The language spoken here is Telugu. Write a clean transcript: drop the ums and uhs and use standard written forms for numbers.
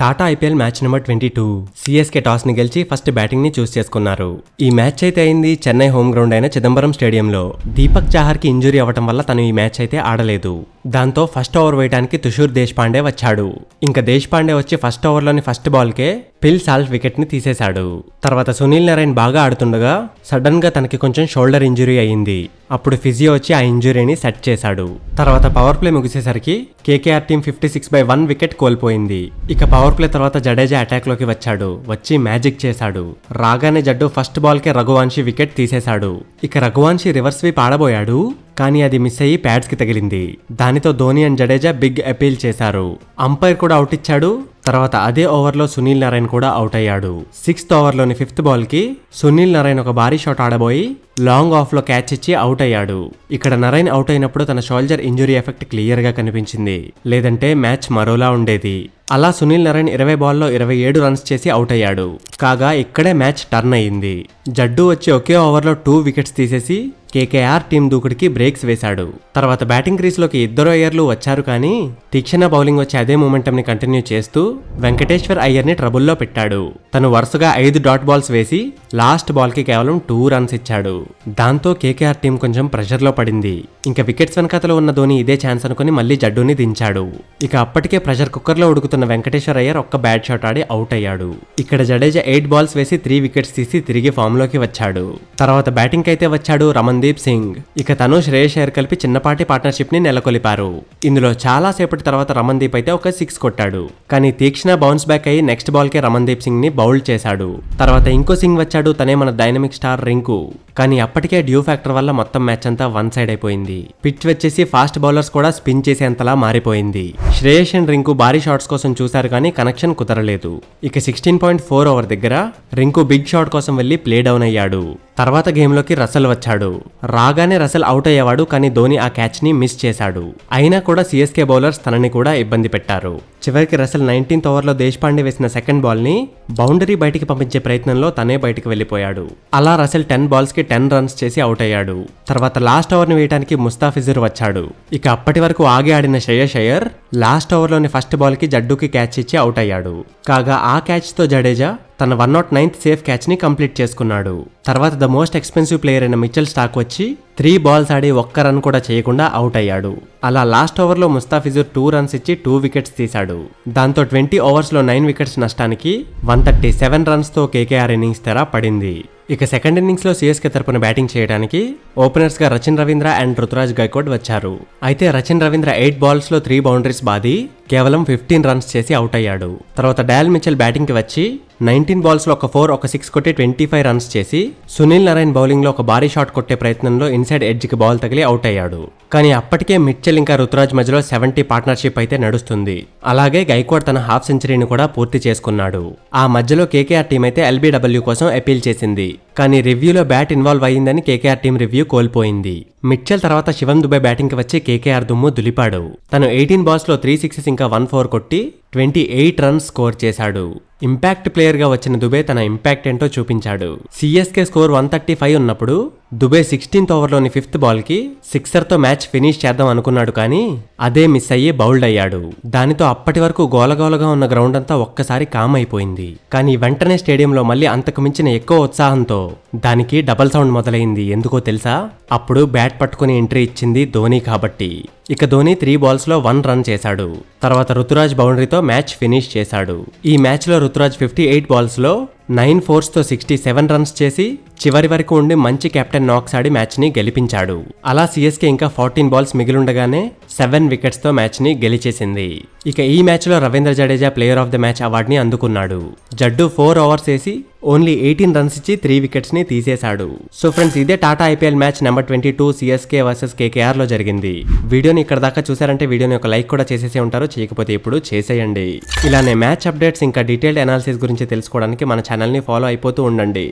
Tata IPL match number 22 CSK toss ని గెలిచి ఫస్ట్ బ్యాటింగ్ ని చూస్ చేసుకున్నారు. ఈ మ్యాచ్ అయితే అయింది చెన్నై హోమ్ గ్రౌండ్ అయిన చిదంబరం స్టేడియంలో. దీపక్ చాహర్ కి ఇంజురీ అవ్వటం వల్ల తను ఈ మ్యాచ్ అయితే ఆడలేదు. దాంతో ఫస్ట్ ఓవర్ వేయడానికి తుషూర్ దేశపాండే వచ్చాడు. ఇంకా దేశపాండే వచ్చి ఫస్ట్ ఓవర్లోని ఫస్ట్ బాల్కే ఫిల్ సాల్ట్ వికెట్ ని తీసేశాడు. తర్వాత సునీల్ నారాయణ్ బాగా ఆడుతుండగా సడన్ గా తనకి కొంచెం షోల్డర్ ఇంజురీ అయ్యింది. అప్పుడు ఫిజియో వచ్చి ఆ ఇంజురీని సెట్ చేశాడు. తర్వాత పవర్ ప్లే ముగిసేసరికి కేకేఆర్ టీం 56/1 వికెట్ కోల్పోయింది. ఇక పవర్ ప్లే తర్వాత జడేజా అటాక్ లోకి వచ్చాడు. వచ్చి మ్యాజిక్ చేశాడు. రాగానే జడ్డు ఫస్ట్ బాల్ కే రఘువంశీ వికెట్ తీసేశాడు. ఇక రఘువంశీ రివర్స్ స్వీప్ ఆడబోయాడు, కానీ అది మిస్ అయ్యి ప్యాడ్స్ కి తగిలింది. దానితో Dhoni and Jadeja big appeal చేశారు. అంపైర్ కూడా అవుట్ ఇచ్చాడు. తర్వాత అదే ఓవర్లో సునీల్ నారాయణ్ కూడా అవుట్ అయ్యాడు. 6th ఓవర్లోని 5th బాల్ కి సునీల్ నారాయణ్ ఒక భారీ షాట్ ఆడబోయి లాంగ్ ఆఫ్ లో క్యాచ్ ఇచ్చి అవుట్ అయ్యాడు. ఇక్కడ నారాయణ్ అవుట్ అయినప్పుడు తన షోల్డర్ ఇంజురీ ఎఫెక్ట్ క్లియర్ గా కనిపించింది, లేదంటే మ్యాచ్ మరోలా ఉండేది. అలా సునీల్ నారాయణ్ 20 బాల్లో 27 రన్స్ చేసి అవుట్ అయ్యాడు. కాగా ఇక్కడే మ్యాచ్ టర్న్ అయ్యింది. జడ్డు వచ్చి ఒకే ఓవర్లో 2 వికెట్స్ తీసేసి కేకేఆర్ టీం దూకుడికి బ్రేక్స్ వేశాడు. తర్వాత బ్యాటింగ్ క్రీజ్ లోకి ఇద్దరు అయ్యర్లు వచ్చారు, కానీ తీక్షణ బౌలింగ్ వచ్చి అదే మూమెంటం ని కంటిన్యూ చేస్తూ వెంకటేశ్వర్ అయ్యర్ ని ట్రబుల్లో పెట్టాడు. తను వరుసగా 5 డాట్ బాల్స్ వేసి లాస్ట్ బాల్ కి కేవలం 2 రన్స్ ఇచ్చాడు. దాంతో కేకేఆర్ టీం కొంచెం ప్రెషర్ లో పడింది. ఇంకా వికెట్స్ వెనకాతలో ఉన్న ధోని ఇదే ఛాన్స్ అనుకుని మళ్ళీ జడ్డుని దించాడు. ఇక అప్పటికే ప్రెషర్ కుక్కర్ లో ఉడుకుతున్న వెంకటేశ్వర్ అయ్యర్ ఒక్క బ్యాడ్ షాట్ ఆడి అవుట్ అయ్యాడు. ఇక్కడ జడేజా 8 బాల్స్ వేసి 3 వికెట్స్ తీసి తిరిగి ఫామ్ లోకి వచ్చాడు. తర్వాత బ్యాటింగ్ అయితే వచ్చాడు రమన్దీప్ సింగ్. ఇక తను శ్రేయస్ అయ్యర్ కలిపి చిన్నపాటి పార్ట్నర్షిప్ ని నెలకొల్పారు. ఇందులో చాలా సేపటి తర్వాత రమన్దీప్ అయితే ఒక 6 కొట్టాడు, కానీ తీక్షణ బౌన్స్ బ్యాక్ అయ్యి నెక్స్ట్ బాల్ కే రమన్దీప్ సింగ్ ని బౌల్ చేశాడు. తర్వాత ఇంకో సింగ్ వచ్చాడు, తనే మన డైనమిక్ స్టార్ రింకు. కానీ అప్పటికే డ్యూ ఫ్యాక్టర్ వల్ల మొత్తం మ్యాచ్ అంతా వన్ సైడ్ అయిపోయింది. పిచ్ వచ్చేసి ఫాస్ట్ బౌలర్స్ కూడా స్పిన్ చేసేంతలా మారిపోయింది. శ్రేయస్ అండ్ రింకు భారీ షాట్స్ కోసం చూశారు, కానీ కనెక్షన్ కుదరలేదు. ఇక 16.4 ఓవర్ దగ్గర రింకు బిగ్ షాట్ కోసం వెళ్లి ప్లే డౌన్ అయ్యాడు. తర్వాత గేమ్ లోకి రసల్ వచ్చాడు. రాగానే రసల్ అవుట్ అయ్యేవాడు, కానీ ధోని ఆ క్యాచ్ ని మిస్ చేశాడు. అయినా కూడా సిఎస్కే బౌలర్స్ తనని కూడా ఇబ్బంది పెట్టారు. చివరికి రసల్ 19th ఓవర్లో దేశపాండే వేసిన సెకండ్ బాల్ ని బౌండరీ బయటికి పంపించే ప్రయత్నంలో తనే బయటికి వెళ్లిపోయాడు. అలా రసల్ 10 బాల్స్ కి 10 రన్స్ చేసి అవుట్ అయ్యాడు. తర్వాత లాస్ట్ ఓవర్ ని వేయడానికి ముస్తాఫిజుర్ వచ్చాడు. ఇక అప్పటి వరకు ఆగి ఆడిన శ్రేయస్ అయ్యర్ లాస్ట్ ఓవర్లోని ఫస్ట్ బాల్ కి జడ్డుకి క్యాచ్ ఇచ్చి అవుట్ అయ్యాడు. కాగా ఆ క్యాచ్ తో జడేజా తన 109th సేఫ్ క్యాచ్ ని కంప్లీట్ చేసుకున్నాడు. తర్వాత ద మోస్ట్ ఎక్స్పెన్సివ్ ప్లేయర్ అయిన మిచెల్ స్టార్క్ వచ్చి 3 బాల్స్ ఆడి ఒక్క రన్ కూడా చేయకుండా అవుట్ అయ్యాడు. అలా లాస్ట్ ఓవర్లో ముస్తాఫిజుర్ 2 రన్స్ ఇచ్చి 2 వికెట్స్ తీశాడు. దాంతో 20 ఓవర్స్లో 9 వికెట్స్ నష్టానికి 137 రన్స్ తో కేకేఆర్ ఇన్నింగ్స్ తెర పడింది. ఇక సెకండ్ ఇన్నింగ్స్ లో సిఎస్కే తరపున బ్యాటింగ్ చేయడానికి ఓపెనర్స్ గా రచిన్ రవీంద్ర అండ్ రుతురాజ్ గైక్వాడ్ వచ్చారు. అయితే రచిన్ రవీంద్ర 8 బాల్స్ లో 3 బౌండరీస్ బాది కేవలం 15 రన్స్ చేసి అవుట్ అయ్యాడు. తర్వాత డాల్ మిచెల్ బ్యాటింగ్ కి వచ్చి 19 బాల్స్ లో ఒక 4 ఒక 6 కొట్టి 25 రన్స్ చేసి సునీల్ నారాయణ్ బౌలింగ్ లో ఒక భారీ షాట్ కొట్టే ప్రయత్నంలో ఇన్సైడ్ ఎడ్జ్ కి బాల్ తగిలి అవుట్ అయ్యాడు. కానీ అప్పటికే మిచెల్ ఇంకా రుతురాజ్ మధ్యలో 70 పార్ట్నర్షిప్ అయితే నడుస్తుంది. అలాగే గైక్వాడ్ తన హాఫ్ సెంచరీని కూడా పూర్తి చేసుకున్నాడు. ఆ మధ్యలో కేకేఆర్ టీం అయితే ఎల్బీడబ్ల్యూ కోసం అపీల్ చేసింది, కానీ రివ్యూలో బ్యాట్ ఇన్వాల్వ్ అయ్యిందని కేకేఆర్ టీం రివ్యూ కోల్పోయింది. మిచెల్ తర్వాత శివం దుబే బ్యాటింగ్ కి వచ్చి కేకేఆర్ దుమ్ము దులిపాడు. తను 18 బాల్స్ లో 3 సిక్సెస్ ఇంకా 1 4 కొట్టి 28 రన్స్ స్కోర్ చేశాడు. ఇంపాక్ట్ ప్లేయర్ గా వచ్చిన దుబే తన ఇంపాక్ట్ ఏంటో చూపించాడు. సిఎస్కే స్కోర్ 135 ఉన్నప్పుడు దుబే 16th ఓవర్లోని 5th బాల్ కి సిక్సర్ తో మ్యాచ్ ఫినిష్ చేద్దాం అనుకున్నాడు, కానీ అదే మిస్ అయ్యి బౌల్డ్ అయ్యాడు. దానితో అప్పటి వరకు గోలగోలగా ఉన్న గ్రౌండ్ అంతా ఒక్కసారి కామ్ అయిపోయింది. కానీ వెంటనే స్టేడియంలో మళ్ళీ అంతకు మించిన ఎక్కువ ఉత్సాహంతో దానికి డబల్ సౌండ్ మొదలైంది. ఎందుకో తెలుసా? అప్పుడు బ్యాట్ పట్టుకుని ఎంట్రీ ఇచ్చింది ధోని కాబట్టి. ఇక ధోని 3 బాల్స్ లో 1 రన్ చేశాడు. తర్వాత రుతురాజ్ బౌండరీతో మ్యాచ్ ఫినిష్ చేశాడు. ఈ మ్యాచ్ లో రుతురాజ్ 58 బాల్స్ లో 9 4s తో 67 రన్స్ చేసి చివరి వరకు ఉండి మంచి కెప్టెన్ నాక్స్ ఆడి మ్యాచ్ ని గెలిపించాడు. అలా సిఎస్కే ఇంకా 14 బాల్స్ మిగిలుండగానే 7 వికెట్స్ తో మ్యాచ్ ని గెలిచేసింది. ఇక ఈ మ్యాచ్ లో Ravindra Jadeja player of the match award ని అందుకున్నాడు. జడ్డు 4 ఓవర్స్ వేసి ఓన్లీ 18 రన్స్ ఇచ్చి 3 వికెట్స్ ని తీసేశాడు. సో ఫ్రెండ్స్, ఇదే Tata IPL match number 22 CSK versus KKR లో జరిగింది. వీడియోని ఇక్కడ దాకా చూసారంటే వీడియోని ఒక లైక్ కూడా చేసేసే ఉంటారు, చేయకపోతే ఇప్పుడు చేసేయండి. ఇలానే మ్యాచ్ అప్డేట్స్ ఇంకా డీటెయిల్డ్ అనాలిసిస్ గురించి తెలుసుకోవడానికి మన ఛానల్ ని ఫాలో అయిపోతూ ఉండండి.